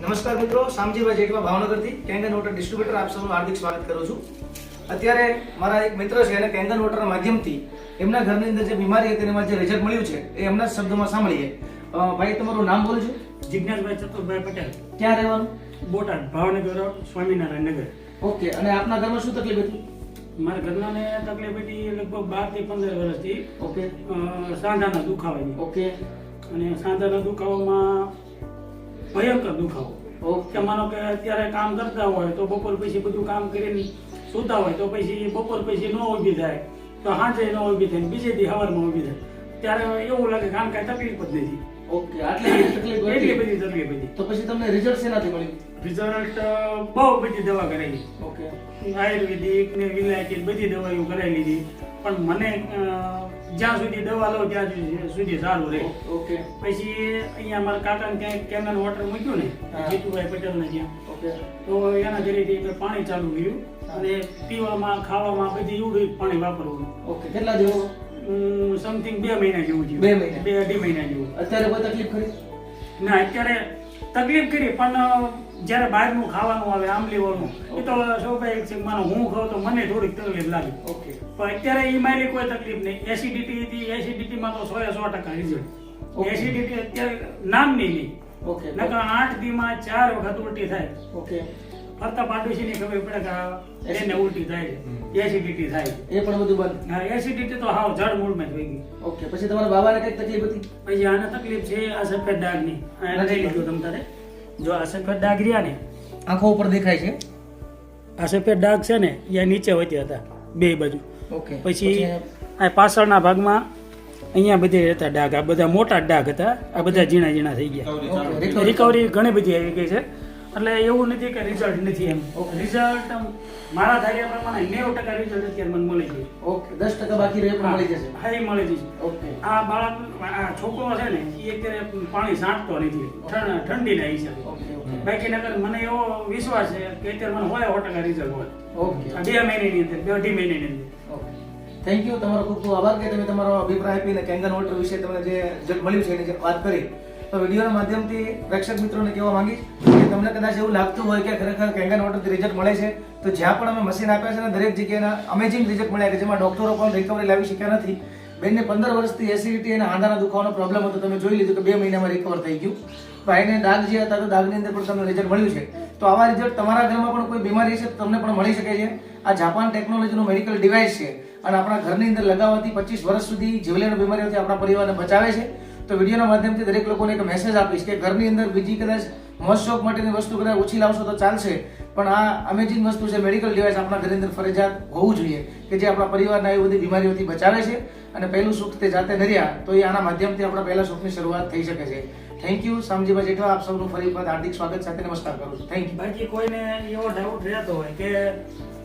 નમસ્કાર મિત્રો, શામજીભાઈ જેઠવા ભાવનગરથી કેંગન વોટર ડિસ્ટ્રીબ્યુટર આપ સૌનું હાર્દિક સ્વાગત કરું છું. અત્યારે મારા એક મિત્ર છે અને કેંગન વોટરના માધ્યમથી એમના ઘરની અંદર જે બીમારી હતી એમાં જે રિઝલ્ટ મળ્યું છે એ એમના શબ્દોમાં સાંભળીએ. ભાઈ, તમારું નામ બોલજો. જિજ્ઞાસભાઈ ચતુરભાઈ પટેલ, ક્યાં રહેવાનું? બોટાદ, ભાવનગર, સ્વામિનારાયણ નગર. ઓકે. અને આપના ઘરમાં શું તકલીફ હતી? મારા ઘરનાને તકલીફ હતી લગભગ 12 થી 15 વર્ષથી. ઓકે. સાંધાના દુખાવાની. ઓકે. અને સાંધાના દુખાવામાં ભયંકર દુખાવો. ઓકે. કે માનો કે અત્યારે કામ કરતા હોય તો બપોર પછી બધું કામ કરીને સૂતા હોય તો પછી બપોર પછી ન ઊભી થાય તો સાંજે ન ઊભી થાય, બીજે દી સવારમાં ઊભી થાય, ત્યારે એવું લાગે કે આમ કાંઈ તકલીફ જ નથી. ઓકે. આટલી તકલીફ એટલી હતી બધી તકલીફ હતી. તો પછી તમને રિઝલ્ટ શેનાથી મળ્યું? રિઝલ્ટ બહુ બધી દવા કરાવી, ઓકે. આયુર્વેદિક ને વિલાયતી બધી દવાઓ કરાવી લીધી, પણ મને જ્યાં સુધી દવા લઉં ત્યાં સુધી સારું રહે. ઓકે. પછી અહીંયા મારા કાકાને ક્યાંય કેનન વોટર મૂક્યું ને, હા. જીતુભાઈ પટેલને ત્યાં, ઓકે. તો એના ઘરેથી મેં પાણી ચાલુ કર્યું અને પીવામાં ખાવામાં બધી એવું પાણી વાપરવું. ઓકે. કેટલા દિવસ? સમથિંગ 2 મહિના જેવું થયું. 2 મહિના? 2-2.5 મહિના જેવું. અત્યારે કોઈ તકલીફ ખરી? ના, અત્યારે તકલીફ કરી, પણ જ્યારે બહારનું ખાવાનું આવે આંબલીવાળું, એ તો સ્વાભાવિક છે. માનો હું ખાઉં તો મને થોડીક તકલીફ લાગે. ઓકે. પણ અત્યારે એ મારી કોઈ તકલીફ નહીં. એસિડિટી હતી, એસિડિટીમાં તો 100% રિઝલ્ટ. ઓકે. એસિડિટી અત્યારે નામની નહીં, ઓકે. નકર 8 દીમાં 4 વખત ઉલટી થાય. ઓકે. ફરતા પાડોશીને ખબર પડે કે આ એને ઉલટી થાય છે, એસિડિટી થાય છે. એ પણ બધું બંધ? હા, એસિડિટી તો હાવ જડ મૂળમાં જ વહી ગઈ. ઓકે. પછી તમારા બાબાને કઈ તકલીફ હતી? પછી આને તકલીફ છે આ સફેદ ડાઘની. આ લઈ લીધું તમ તારે. જો આ સફેદ ડાઘ રહ્યા ને, આંખો ઉપર દેખાય છે. આ સફેદ ડાઘ છે ને એ નીચે વચ્ચે હતા બે બાજુ. ઓકે. પછી આ પાછળના ભાગમાં અહીંયા બધે હતા ડાઘ. આ બધા મોટા ડાઘ હતા, આ બધા ઝીણા ઝીણા થઈ ગયા. રિકવરી ઘણી બધી આવી ગઈ છે. એટલે એવું નથી કે રિઝલ્ટ નથી એમ. રિઝલ્ટ મારા ધાર્યા પ્રમાણે 90% રિઝલ્ટ અત્યારે મને મળી ગયું. ઓકે. 10% બાકી રહે પણ મળી જશે. હા, એ મળી જશે. ઓકે. આ બાળક, આ છોકરો છે ને એ અત્યારે પાણી સાંટતો નથી ઠંડીના હિસાબે. ઓકે. ઓકે. બાકી નકર મને એવો વિશ્વાસ છે કે અત્યારે મને 100% રિઝલ્ટ હોય. ઓકે. આ 2 મહિનાની અંદર, 2.5 મહિનાની અંદર. ઓકે. Thank you. તમારો ખૂબ ખૂબ આભાર કે તમે તમારો અભિપ્રાય આપીને કેંગન વોટર વિશે તમને જે રિઝલ્ટ મળ્યું છે એની જે વાત કરી. તો વિડીયોના માધ્યમથી પ્રેક્ષક મિત્રોને કહેવા માંગીશ કે તમને કદાચ એવું લાગતું હોય કે ખરેખર કેંગન વોટરથી રિઝલ્ટ મળે છે, તો જ્યાં પણ અમે મશીન આપ્યા છે ને દરેક જગ્યાના અમેઝિંગ રિઝલ્ટ મળ્યા કે જેમાં ડોક્ટરો પણ રિકવરી લાવી શક્યા નથી. બેનને 15 વર્ષથી એસિડિટી અને હાંધાના દુખાવાનો પ્રોબ્લેમ હતો. તમે જોઈ લીધું કે 2 મહિનામાં રિકવર થઈ ગયું. ભાઈને ડાઘ જે હતા તો ડાઘની અંદર પણ તમને રિઝલ્ટ મળ્યું છે. તો આવા રિઝલ્ટ તમારા ઘરમાં પણ કોઈ બીમારી છે તો તમને પણ મળી શકે છે. આ જાપાન ટેકનોલોજીનું મેડિકલ ડિવાઇસ છે અને આપણા ઘરની અંદર લગાવવાથી 25 વર્ષ સુધી જીવલેણ બીમારીઓથી આપણા પરિવારને બચાવે છે. તો વિડીયોના માધ્યમથી દરેક લોકોને એક મેસેજ આપીશ કે ઘરની અંદર બીજી કદાચ મોજ શોખ માટેની વસ્તુ કદાચ ઓછી લાવશો તો ચાલશે, પણ આ અમેઝિંગ વસ્તુ છે મેડિકલ ડિવાઇસ આપણા ઘરની અંદર ફરજિયાત હોવું જોઈએ કે જે આપણા પરિવારના એવી બધી બીમારીઓથી બચાવે છે. અને પહેલું સુખ તે જાતે નર્યા, તો એ આના માધ્યમથી આપણા પહેલા સુખની શરૂઆત થઈ શકે છે. Thank you. શામજીભાઈ જેઠવા આપ સૌનું ફરી વખત હાર્દિક સ્વાગત સાથે નમસ્કાર કરું છું. Thank you. બાકી કોઈને એવો ડાઉટ રહેતો હોય કે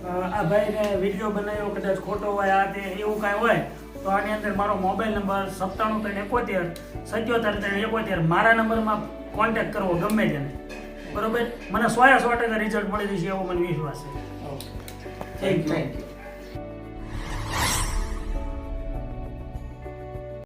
આ ભાઈને વિડીયો બનાવ્યો કદાચ ખોટો હોય, આ તે એવું કાંઈ હોય, તો આની અંદર મારો મોબાઈલ નંબર 97 મારા નંબરમાં કોન્ટેક્ટ કરવો ગમે તેને. બરોબર? મને 100% રિઝલ્ટ મળી જશે એવો મને વિશ્વાસ છે. Thank you.